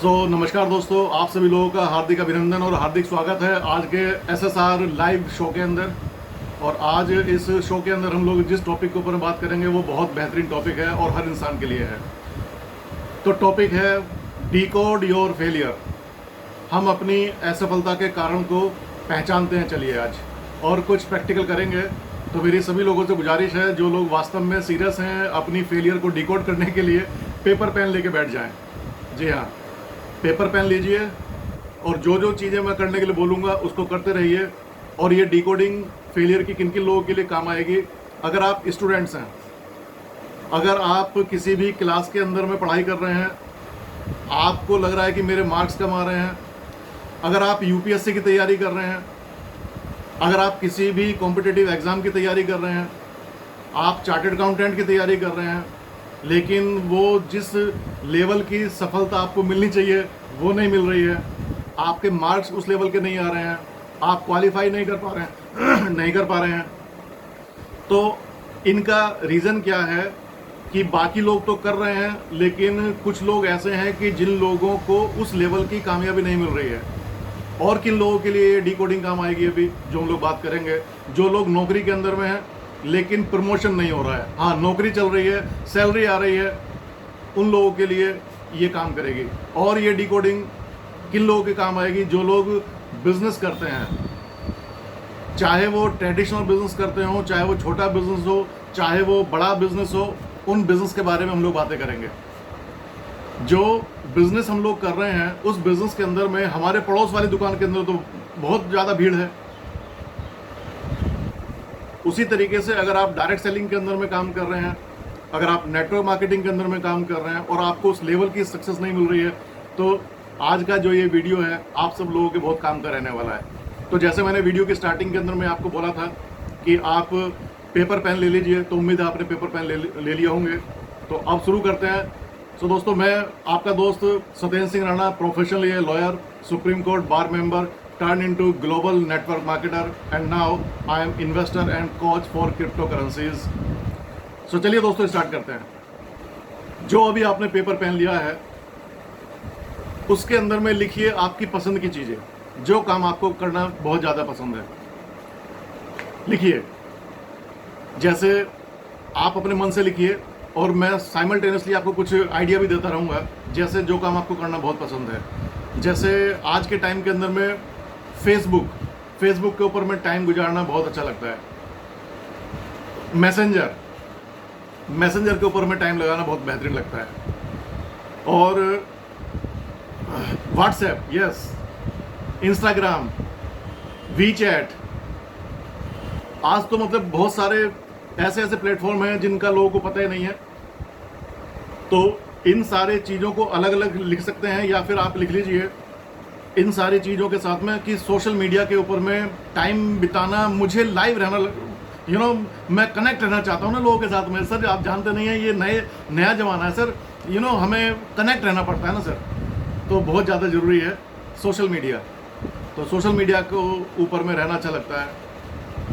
नमस्कार दोस्तों, आप सभी लोगों का हार्दिक अभिनंदन और हार्दिक स्वागत है आज के एसएसआर लाइव शो के अंदर। और आज इस शो के अंदर हम लोग जिस टॉपिक के ऊपर बात करेंगे वो बहुत बेहतरीन टॉपिक है और हर इंसान के लिए है। तो टॉपिक है डिकोड योर फेलियर। हम अपनी असफलता के कारण को पहचानते हैं चलिए आज, और कुछ प्रैक्टिकल करेंगे। तो मेरी सभी लोगों से गुजारिश है, जो लोग वास्तव में सीरियस हैं अपनी फेलियर को डिकोड करने के लिए, पेपर पेन लेके बैठ जाएं। जी हाँ, पेपर पेन लीजिए और जो जो चीज़ें मैं करने के लिए बोलूँगा उसको करते रहिए। और ये डिकोडिंग फेलियर की किन किन लोगों के लिए काम आएगी। अगर आप स्टूडेंट्स हैं, अगर आप किसी भी क्लास के अंदर में पढ़ाई कर रहे हैं, आपको लग रहा है कि मेरे मार्क्स कम आ रहे हैं, अगर आप यूपीएससी की तैयारी कर रहे हैं, अगर आप किसी भी कॉम्पिटिटिव एग्ज़ाम की तैयारी कर रहे हैं, आप चार्टर्ड अकाउंटेंट की तैयारी कर रहे हैं, लेकिन वो जिस लेवल की सफलता आपको मिलनी चाहिए वो नहीं मिल रही है, आपके मार्क्स उस लेवल के नहीं आ रहे हैं, आप क्वालिफाई नहीं कर पा रहे हैं नहीं कर पा रहे हैं, तो इनका रीज़न क्या है कि बाकी लोग तो कर रहे हैं, लेकिन कुछ लोग ऐसे हैं कि जिन लोगों को उस लेवल की कामयाबी नहीं मिल रही है। और किन लोगों के लिए डिकोडिंग काम आएगी अभी जो हम लोग बात करेंगे। जो लोग नौकरी के अंदर में हैं लेकिन प्रमोशन नहीं हो रहा है, हाँ नौकरी चल रही है, सैलरी आ रही है, उन लोगों के लिए ये काम करेगी। और ये डिकोडिंग किन लोगों के काम आएगी, जो लोग बिजनेस करते हैं, चाहे वो ट्रेडिशनल बिजनेस करते हो, चाहे वो छोटा बिजनेस हो, चाहे वो बड़ा बिजनेस हो, उन बिजनेस के बारे में हम लोग बातें करेंगे। जो बिजनेस हम लोग कर रहे हैं उस बिजनेस के अंदर में हमारे पड़ोस वाली दुकान के अंदर तो बहुत ज़्यादा भीड़ है। उसी तरीके से अगर आप डायरेक्ट सेलिंग के अंदर में काम कर रहे हैं, अगर आप नेटवर्क मार्केटिंग के अंदर में काम कर रहे हैं और आपको उस लेवल की सक्सेस नहीं मिल रही है, तो आज का जो ये वीडियो है आप सब लोगों के बहुत काम का रहने वाला है। तो जैसे मैंने वीडियो की स्टार्टिंग के अंदर में आपको बोला था कि आप पेपर पेन ले लीजिए, तो उम्मीद है आपने पेपर पेन ले लिए होंगे। तो अब शुरू करते हैं। तो दोस्तों, मैं आपका दोस्त Satyendra Singh Rana, professionally lawyer, Supreme Court bar member, turned into global network marketer, and now I am investor and coach for cryptocurrencies. So चलिए दोस्तों स्टार्ट करते हैं। जो अभी आपने पेपर पेन लिया है उसके अंदर में लिखिए आपकी पसंद की चीज़ें, जो काम आपको करना बहुत ज़्यादा पसंद है लिखिए। जैसे आप अपने मन से लिखिए और मैं साइमल्टेनियसली आपको कुछ आइडिया भी देता रहूँगा, जैसे जो काम आपको करना बहुत पसंद है। जैसे आज के टाइम के अंदर में फेसबुक के ऊपर में टाइम गुजारना बहुत अच्छा लगता है। मैसेंजर के ऊपर में टाइम लगाना बहुत बेहतरीन लगता है। और व्हाट्सएप, यस, इंस्टाग्राम, वीचैट, आज तो मतलब बहुत सारे ऐसे प्लेटफॉर्म हैं जिनका लोगों को पता ही नहीं है। तो इन सारे चीज़ों को अलग अलग लिख सकते हैं, या फिर आप लिख लीजिए इन सारी चीज़ों के साथ में कि सोशल मीडिया के ऊपर में टाइम बिताना, मुझे लाइव रहना, मैं कनेक्ट रहना चाहता हूँ ना लोगों के साथ में। सर आप जानते नहीं हैं, ये नया ज़माना है सर, हमें कनेक्ट रहना पड़ता है ना सर, तो बहुत ज़्यादा ज़रूरी है सोशल मीडिया। तो सोशल मीडिया को ऊपर में रहना अच्छा लगता है।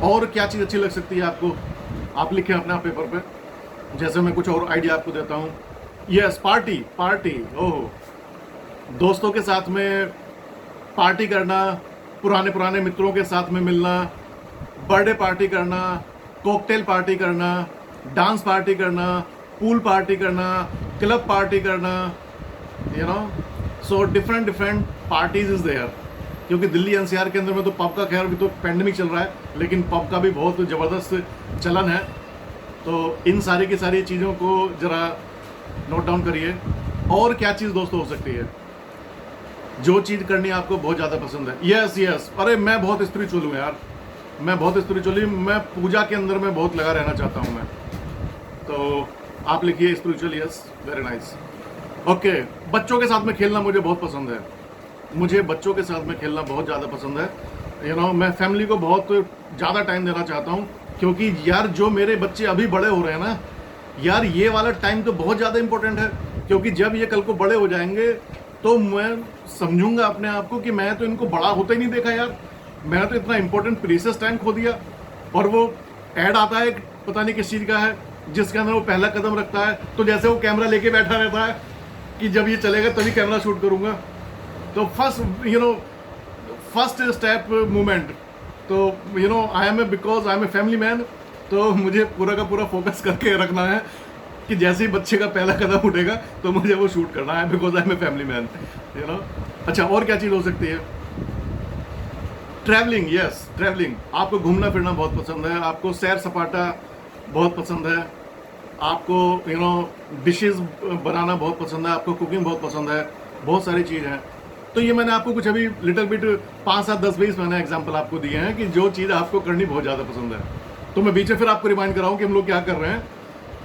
और क्या चीज़ अच्छी लग सकती है आपको, आप लिखें अपने आप पेपर पे। जैसे मैं कुछ और आइडिया आपको देता हूँ। यस, पार्टी, ओह, दोस्तों के साथ में पार्टी करना, पुराने मित्रों के साथ में मिलना, बर्थडे पार्टी करना, कॉकटेल पार्टी करना, डांस पार्टी करना, पूल पार्टी करना, क्लब पार्टी करना, so different parties is there. क्योंकि दिल्ली एनसीआर के अंदर में तो पब का, खैर अभी तो पैंडेमिक चल रहा है, लेकिन पब का भी बहुत ज़बरदस्त चलन है। तो इन सारी की सारी चीज़ों को ज़रा नोट डाउन करिए। और क्या चीज़ दोस्तों हो सकती है, जो चीज़ करनी आपको बहुत ज़्यादा पसंद है। यस, अरे मैं बहुत स्पिरिचुअल हूँ यार, मैं बहुत स्पिरिचुअली, मैं पूजा के अंदर में बहुत लगा रहना चाहता हूँ मैं। तो आप लिखिए spiritual, yes, very nice. Okay, बच्चों के साथ में खेलना मुझे बहुत पसंद है, मुझे बच्चों के साथ में खेलना बहुत ज़्यादा पसंद है। मैं फैमिली को बहुत ज़्यादा टाइम देना चाहता हूँ, क्योंकि यार जो मेरे बच्चे अभी बड़े हो रहे हैं ना यार, ये वाला टाइम तो बहुत ज़्यादा इंपॉर्टेंट है। क्योंकि जब ये कल को बड़े हो जाएंगे तो मैं समझूंगा अपने आप को कि मैं तो इनको बड़ा होता ही नहीं देखा यार, मैंने तो इतना इंपॉर्टेंट प्रीशियस टाइम खो दिया। और वो ऐड आता है, पता नहीं किस चीज़ का है, जिसके अंदर वो पहला कदम रखता है, तो जैसे वो कैमरा लेके बैठा रहता है कि जब ये चलेगा तभी कैमरा शूट करूँगा। तो फर्स्ट स्टेप मूवमेंट, तो I am a family man, तो मुझे पूरा का पूरा फोकस करके रखना है कि जैसे ही बच्चे का पहला कदम उठेगा तो मुझे वो शूट करना है, because I am a family man. अच्छा, और क्या चीज़ हो सकती है? Travelling, yes, travelling. आपको घूमना फिरना बहुत पसंद है, आपको सैर सपाटा बहुत पसंद है, आपको डिशेस बनाना बहुत पसंद है, आपको कुकिंग बहुत पसंद है, बहुत सारी चीज़ हैं। तो ये मैंने आपको कुछ अभी लिटिल बिट 5, 7, 10, 20 मैंने एग्जाम्पल आपको दिए हैं कि जो चीज़ आपको करनी बहुत ज़्यादा पसंद है। तो मैं बीच में फिर आपको रिमाइंड कराऊँ कि हम लोग क्या कर रहे हैं।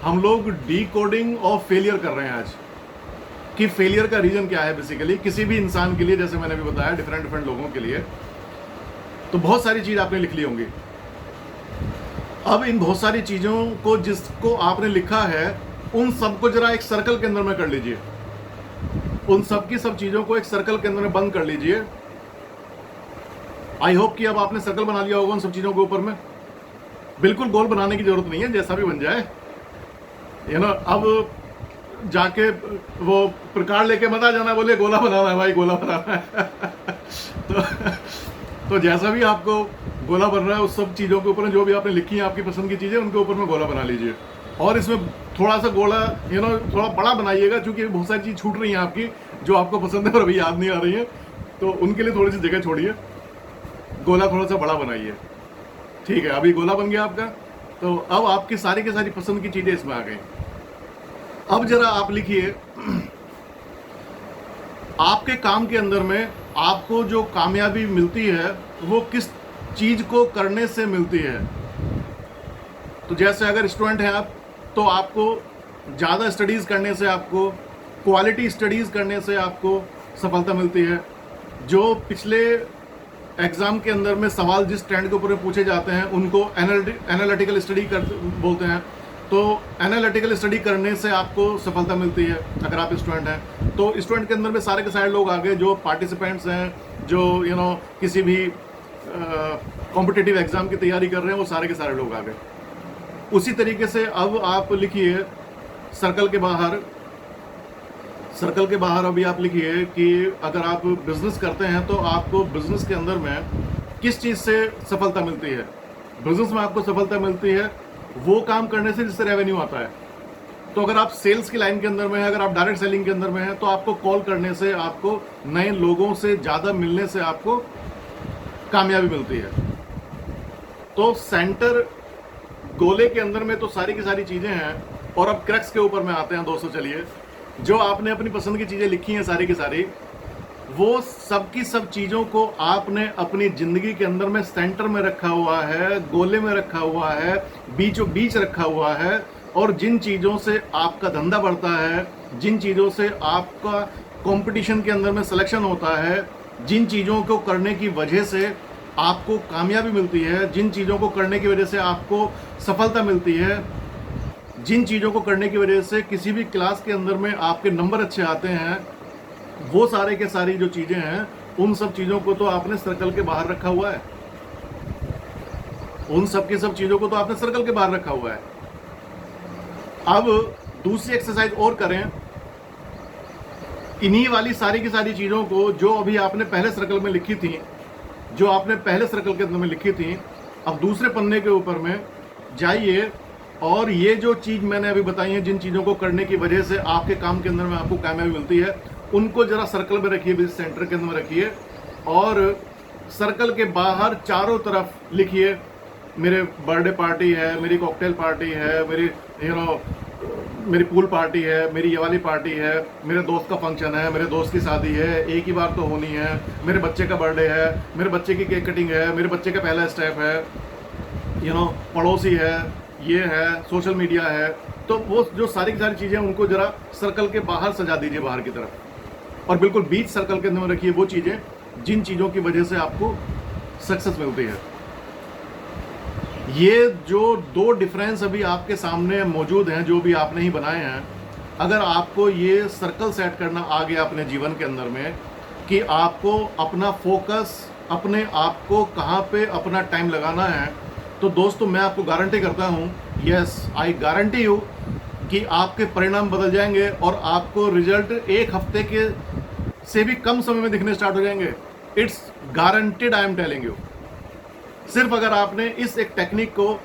हम लोग डीकोडिंग ऑफ फेलियर कर रहे हैं आज, कि फेलियर का रीजन क्या है बेसिकली किसी भी इंसान के लिए। जैसे मैंने अभी बताया, डिफरेंट लोगों के लिए तो बहुत सारी चीज़ आपने लिख ली होंगी। अब इन बहुत सारी चीज़ों को जिसको आपने लिखा है उन सबको जरा एक सर्कल के अंदर में कर लीजिए, उन सब की सब चीज़ों को एक सर्कल के अंदर में बंद कर लीजिए। आई होप कि अब आपने सर्कल बना लिया होगा उन सब चीज़ों के ऊपर में। बिल्कुल गोल बनाने की जरूरत नहीं है, जैसा भी बन जाए। अब जाके वो प्रकार लेके मत आ जाना, बोले गोला बनाना है भाई, गोला बनाना है। तो जैसा भी आपको गोला बन रहा है उस सब चीज़ों के ऊपर जो भी आपने लिखी है आपकी पसंद की चीज़ें, उनके ऊपर में गोला बना लीजिए। और इसमें थोड़ा सा गोला थोड़ा बड़ा बनाइएगा, क्योंकि बहुत सारी चीज़ छूट रही हैं आपकी जो आपको पसंद है और अभी याद नहीं आ रही है, तो उनके लिए थोड़ी सी जगह छोड़िए, गोला थोड़ा सा बड़ा बनाइए। ठीक है, अभी गोला बन गया आपका। तो अब आपकी सारी की सारी पसंद की चीज़ें इसमें आ गई। अब जरा आप लिखिए, आपके काम के अंदर में आपको जो कामयाबी मिलती है वो किस चीज़ को करने से मिलती है। तो जैसे अगर स्टूडेंट हैं आप, तो आपको ज़्यादा स्टडीज़ करने से, आपको क्वालिटी स्टडीज़ करने से आपको सफलता मिलती है। जो पिछले एग्ज़ाम के अंदर में सवाल जिस ट्रेंड के ऊपर पूछे जाते हैं उनको एनालिटिकल स्टडी कर बोलते हैं। तो एनालिटिकल स्टडी करने से आपको सफलता मिलती है अगर आप स्टूडेंट हैं। तो स्टूडेंट के अंदर में सारे के सारे लोग आ गए जो पार्टिसिपेंट्स हैं, जो किसी भी कॉम्पिटिटिव एग्ज़ाम की तैयारी कर रहे हैं, वो सारे के सारे लोग आ गए। उसी तरीके से अब आप लिखिए सर्कल के बाहर अभी आप लिखिए कि अगर आप बिजनेस करते हैं तो आपको बिजनेस के अंदर में किस चीज़ से सफलता मिलती है। बिजनेस में आपको सफलता मिलती है वो काम करने से जिससे रेवेन्यू आता है। तो अगर आप सेल्स की लाइन के अंदर में हैं, अगर आप डायरेक्ट सेलिंग के अंदर में हैं, तो आपको कॉल करने से, आपको नए लोगों से ज़्यादा मिलने से आपको कामयाबी मिलती है। तो सेंटर गोले के अंदर में तो सारी की सारी चीज़ें हैं। और अब क्रक्स के ऊपर में आते हैं दोस्तों। चलिए, जो आपने अपनी पसंद की चीज़ें लिखी हैं सारी की सारी, वो सब की सब चीज़ों को आपने अपनी ज़िंदगी के अंदर में सेंटर में रखा हुआ है, गोले में रखा हुआ है, बीचों बीच रखा हुआ है। और जिन चीज़ों से आपका धंधा बढ़ता है, जिन चीज़ों से आपका कंपटीशन के अंदर में सिलेक्शन होता है, जिन चीज़ों को करने की वजह से आपको कामयाबी मिलती है, जिन चीज़ों को करने की वजह से आपको सफलता मिलती है, जिन चीज़ों को करने की वजह से किसी भी क्लास के अंदर में आपके नंबर अच्छे आते हैं, वो सारे के सारी जो चीज़ें हैं, उन सब चीज़ों को तो आपने सर्कल के बाहर रखा हुआ है। उन सब की सब चीज़ों को तो आपने सर्कल के बाहर रखा हुआ है। अब दूसरी एक्सरसाइज और करें। इन्हीं वाली सारी की सारी चीज़ों को जो अभी आपने पहले सर्कल में लिखी थी, जो आपने पहले सर्कल के अंदर में लिखी थी, अब दूसरे पन्ने के ऊपर में जाइए और ये जो चीज़ मैंने अभी बताई है, जिन चीज़ों को करने की वजह से आपके काम के अंदर में आपको कामयाबी मिलती है, उनको जरा सर्कल में रखिए, बिजनेस सेंटर के अंदर रखिए। और सर्कल के बाहर चारों तरफ लिखिए, मेरे बर्थडे पार्टी है, मेरी कॉकटेल पार्टी है, मेरी पूल पार्टी है, मेरी ये वाली पार्टी है, मेरे दोस्त का फंक्शन है, मेरे दोस्त की शादी है, एक ही बार तो होनी है, मेरे बच्चे का बर्थडे है, मेरे बच्चे की केक कटिंग है, मेरे बच्चे का पहला स्टेप है, पड़ोसी है, ये है, सोशल मीडिया है। तो वो जो सारी की सारी चीज़ें उनको जरा सर्कल के बाहर सजा दीजिए, बाहर की तरफ। और बिल्कुल बीच सर्कल के अंदर रखिए वो चीज़ें जिन चीज़ों की वजह से आपको सक्सेस मिलती है। ये जो दो डिफरेंस अभी आपके सामने मौजूद हैं, जो भी आपने ही बनाए हैं, अगर आपको ये सर्कल सेट करना आ गया अपने जीवन के अंदर में कि आपको अपना फोकस, अपने आप को कहाँ पे अपना टाइम लगाना है, तो दोस्तों मैं आपको गारंटी करता हूँ, यस आई गारंटी यू कि आपके परिणाम बदल जाएंगे और आपको रिजल्ट एक हफ्ते के से भी कम समय में दिखने स्टार्ट हो जाएंगे। It's guaranteed, I am telling you. सिर्फ अगर आपने इस एक टेक्निक को,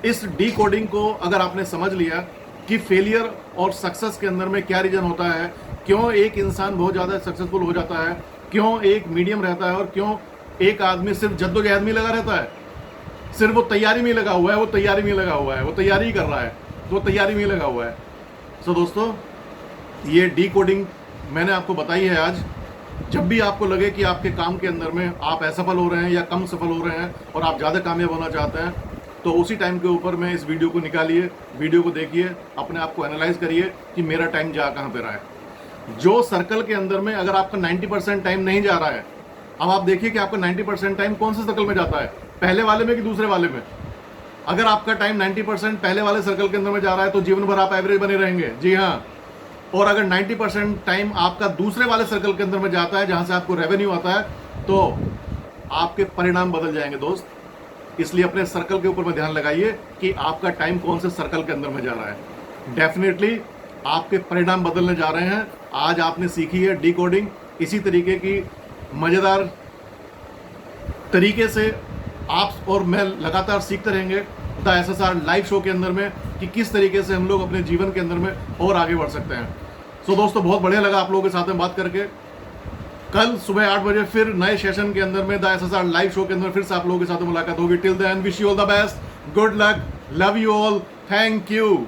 इस डी कोडिंग को अगर आपने समझ लिया कि फेलियर और सक्सेस के अंदर में क्या रीजन होता है, क्यों एक इंसान बहुत ज़्यादा सक्सेसफुल हो जाता है, क्यों एक मीडियम रहता है और क्यों एक आदमी सिर्फ जद्दोजहद में लगा रहता है, सिर्फ वो तैयारी में लगा हुआ है, वो तैयारी में लगा हुआ है, वो तैयारी ही कर रहा है, तो वो तैयारी में लगा हुआ है। सो दोस्तों, ये डी कोडिंग मैंने आपको बताई है आज। जब भी आपको लगे कि आपके काम के अंदर में आप असफल हो रहे हैं या कम सफल हो रहे हैं और आप ज़्यादा कामयाब होना चाहते हैं, तो उसी टाइम के ऊपर में इस वीडियो को निकालिए, वीडियो को देखिए, अपने आप को एनालाइज करिए कि मेरा टाइम जा कहाँ पे रहा है। जो सर्कल के अंदर में अगर आपका 90% टाइम नहीं जा रहा है, अब आप देखिए कि आपका 90% टाइम कौन से सर्कल में जाता है, पहले वाले में कि दूसरे वाले में। अगर आपका टाइम 90% पहले वाले सर्कल के अंदर में जा रहा है तो जीवन भर आप एवरेज बने रहेंगे, जी हाँ। और अगर 90% टाइम आपका दूसरे वाले सर्कल के अंदर में जाता है जहां से आपको रेवेन्यू आता है, तो आपके परिणाम बदल जाएंगे दोस्त। इसलिए अपने सर्कल के ऊपर में ध्यान लगाइए कि आपका टाइम कौन से सर्कल के अंदर में जा रहा है। डेफिनेटली आपके परिणाम बदलने जा रहे हैं। आज आपने सीखी है डी कोडिंग। इसी तरीके की मज़ेदार तरीके से आप और मैं लगातार सीखते रहेंगे द SSR लाइव शो के अंदर में कि किस तरीके से हम लोग अपने जीवन के अंदर में और आगे बढ़ सकते हैं। सो दोस्तों, बहुत बढ़िया लगा आप लोगों के साथ में बात करके। कल सुबह 8 बजे फिर नए सेशन के अंदर में द SSR लाइव शो के अंदर फिर से आप लोगों के साथ मुलाकात होगी। Till then, wish you all the best, good luck, love you all, thank you.